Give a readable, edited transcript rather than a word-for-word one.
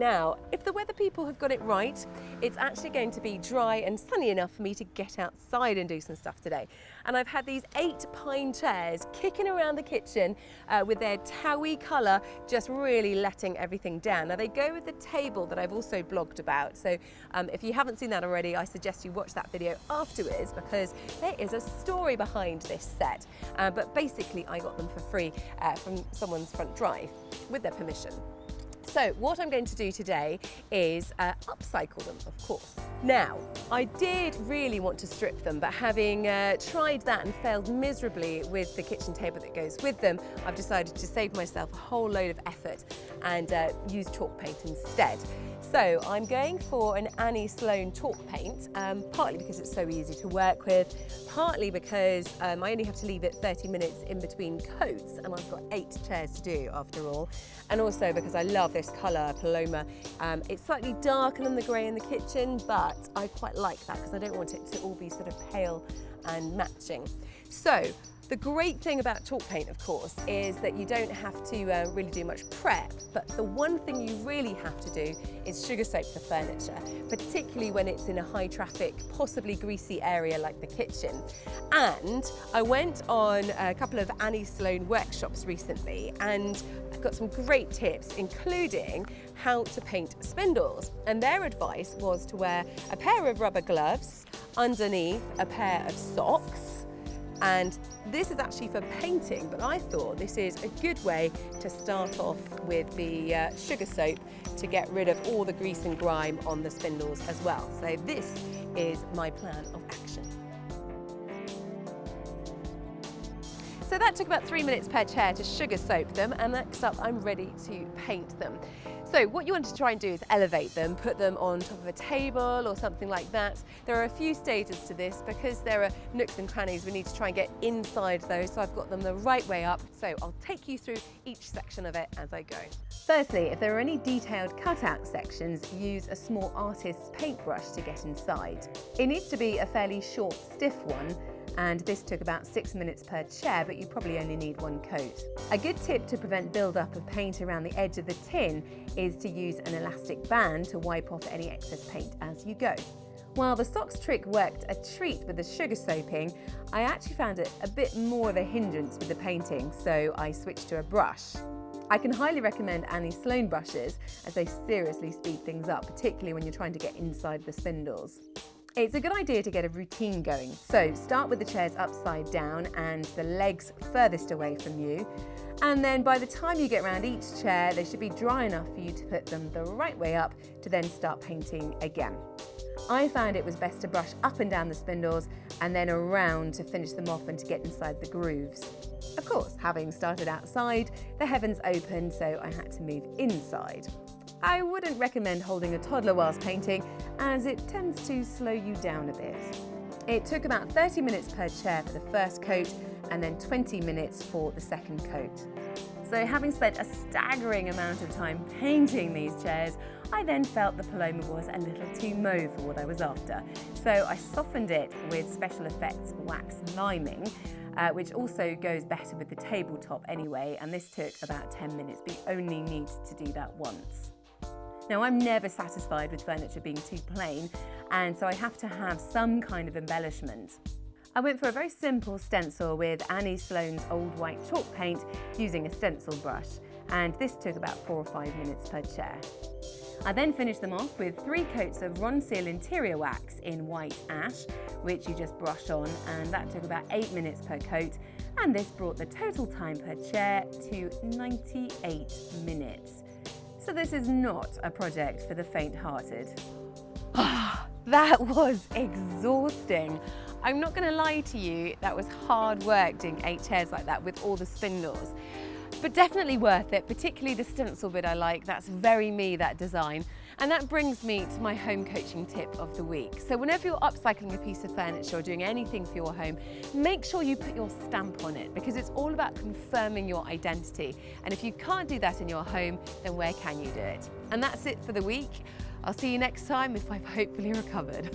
Now, if the weather people have got it right, it's actually going to be dry and sunny enough for me to get outside and do some stuff today. And I've had these 8 pine chairs kicking around the kitchen with their towy colour just really letting everything down. Now they go with the table that I've also blogged about, so if you haven't seen that already, I suggest you watch that video afterwards because there is a story behind this set. But basically I got them for free from someone's front drive with their permission. So what I'm going to do today is upcycle them, of course. Now, I did really want to strip them, but having tried that and failed miserably with the kitchen table that goes with them, I've decided to save myself a whole load of effort and use chalk paint instead. So I'm going for an Annie Sloan chalk paint, partly because it's so easy to work with, partly because I only have to leave it 30 minutes in between coats, and I've got 8 chairs to do after all, and also because I love this colour, Paloma. It's slightly darker than the grey in the kitchen, but I quite like that because I don't want it to all be sort of pale and matching. So the great thing about chalk paint, of course, is that you don't have to really do much prep, but the one thing you really have to do is sugar soak the furniture, particularly when it's in a high traffic, possibly greasy area like the kitchen. And I went on a couple of Annie Sloan workshops recently, and I've got some great tips, including how to paint spindles. And their advice was to wear a pair of rubber gloves, underneath a pair of socks. And this is actually for painting, but I thought this is a good way to start off with the sugar soap to get rid of all the grease and grime on the spindles as well. So this is my plan of action. So that took about 3 minutes per chair to sugar soak them, and next up I'm ready to paint them. So what you want to try and do is elevate them, put them on top of a table or something like that. There are a few stages to this because there are nooks and crannies we need to try and get inside those, so I've got them the right way up. So I'll take you through each section of it as I go. Firstly, if there are any detailed cutout sections, use a small artist's paintbrush to get inside. It needs to be a fairly short, stiff one, and this took about 6 minutes per chair, but you probably only need 1 coat. A good tip to prevent build-up of paint around the edge of the tin is to use an elastic band to wipe off any excess paint as you go. While the socks trick worked a treat with the sugar soaping, I actually found it a bit more of a hindrance with the painting, so I switched to a brush. I can highly recommend Annie Sloan brushes as they seriously speed things up, particularly when you're trying to get inside the spindles. It's a good idea to get a routine going. So start with the chairs upside down and the legs furthest away from you. And then by the time you get around each chair, they should be dry enough for you to put them the right way up to then start painting again. I found it was best to brush up and down the spindles and then around to finish them off and to get inside the grooves. Of course, having started outside, the heavens opened, so I had to move inside. I wouldn't recommend holding a toddler whilst painting, as it tends to slow you down a bit. It took about 30 minutes per chair for the first coat and then 20 minutes for the second coat. So having spent a staggering amount of time painting these chairs, I then felt the Paloma was a little too mauve for what I was after. So I softened it with Special Effects wax liming, which also goes better with the tabletop anyway, and this took about 10 minutes, but you only need to do that once. Now, I'm never satisfied with furniture being too plain, and so I have to have some kind of embellishment. I went for a very simple stencil with Annie Sloan's old white chalk paint using a stencil brush, and this took about 4 or 5 minutes per chair. I then finished them off with 3 coats of ronson interior wax in white ash, which you just brush on, and that took about 8 minutes per coat, and this brought the total time per chair to 98 minutes. So this is not a project for the faint-hearted. That was exhausting. I'm not going to lie to you, that was hard work doing 8 chairs like that with all the spindles. But definitely worth it, particularly the stencil bit I like. That's very me, that design. And that brings me to my home coaching tip of the week. So whenever you're upcycling a piece of furniture or doing anything for your home, make sure you put your stamp on it, because it's all about confirming your identity. And if you can't do that in your home, then where can you do it? And that's it for the week. I'll see you next time if I've hopefully recovered.